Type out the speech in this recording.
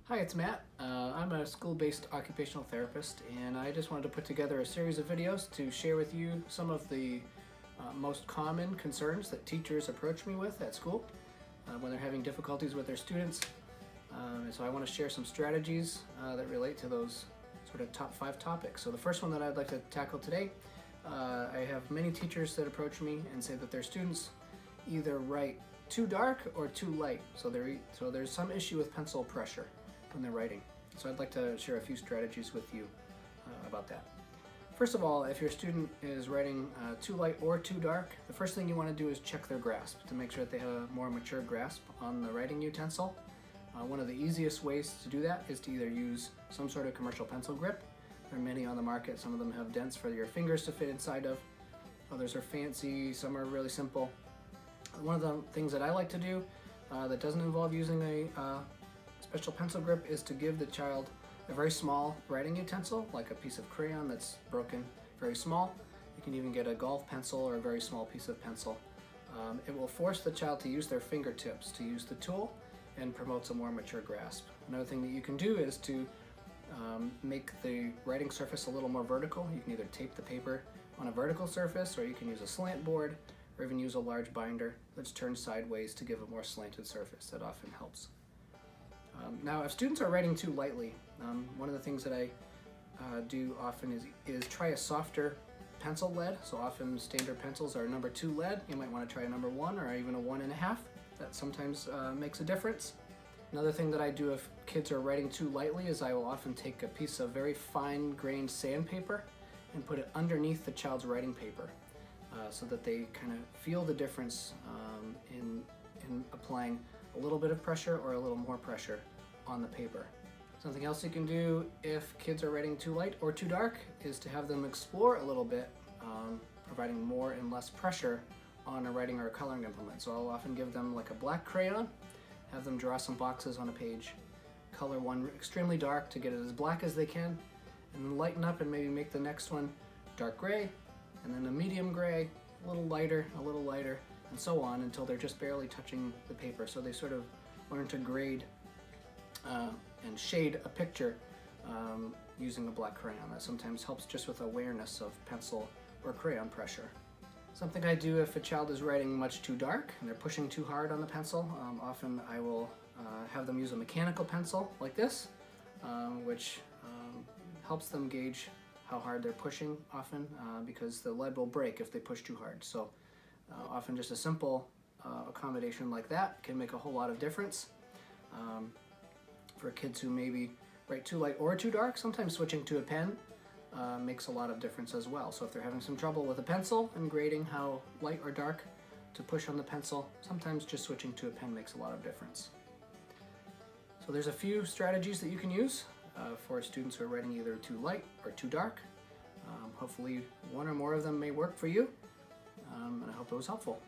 Hi, it's Matt. I'm a school-based occupational therapist, and I just wanted to put together a series of videos to share with you some of the most common concerns that teachers approach me with at school when they're having difficulties with their students. And so I want to share some strategies that relate to those sort of top 5 topics. So the first one that I'd like to tackle today, I have many teachers that approach me and say that their students either write too dark or too light. So there's some issue with pencil pressure when they're writing. So I'd like to share a few strategies with you about that. First of all, if your student is writing too light or too dark, the first thing you want to do is check their grasp to make sure that they have a more mature grasp on the writing utensil. One of the easiest ways to do that is to either use some sort of commercial pencil grip. There are many on the market. Some of them have dents for your fingers to fit inside of. Others are fancy, some are really simple. One of the things that I like to do that doesn't involve using a special pencil grip is to give the child a very small writing utensil, like a piece of crayon that's broken, very small. You can even get a golf pencil or a very small piece of pencil. It will force the child to use their fingertips to use the tool and promotes a more mature grasp. Another thing that you can do is to make the writing surface a little more vertical. You can either tape the paper on a vertical surface, or you can use a slant board, or even use a large binder that's turned sideways to give a more slanted surface. That often helps. Now, if students are writing too lightly, one of the things that I do often is try a softer pencil lead. So often standard pencils are number 2 lead. You might want to try a number 1 or even a 1.5. That sometimes makes a difference. Another thing that I do if kids are writing too lightly is I will often take a piece of very fine-grained sandpaper and put it underneath the child's writing paper so that they kind of feel the difference in applying a little bit of pressure or a little more pressure on the paper. Something else you can do if kids are writing too light or too dark is to have them explore a little bit, providing more and less pressure on a writing or a coloring implement. So I'll often give them like a black crayon, have them draw some boxes on a page, color one extremely dark to get it as black as they can, and then lighten up and maybe make the next one dark gray, and then a medium gray, a little lighter, and so on until they're just barely touching the paper. So they sort of learn to grade and shade a picture using a black crayon. That sometimes helps just with awareness of pencil or crayon pressure. Something I do if a child is writing much too dark and they're pushing too hard on the pencil, often I will have them use a mechanical pencil like this, which helps them gauge how hard they're pushing often because the lead will break if they push too hard. So often just a simple accommodation like that can make a whole lot of difference. For kids who maybe write too light or too dark, sometimes switching to a pen makes a lot of difference as well. So if they're having some trouble with a pencil and grading how light or dark to push on the pencil, sometimes just switching to a pen makes a lot of difference. So there's a few strategies that you can use for students who are writing either too light or too dark. Hopefully one or more of them may work for you, and I hope it was helpful.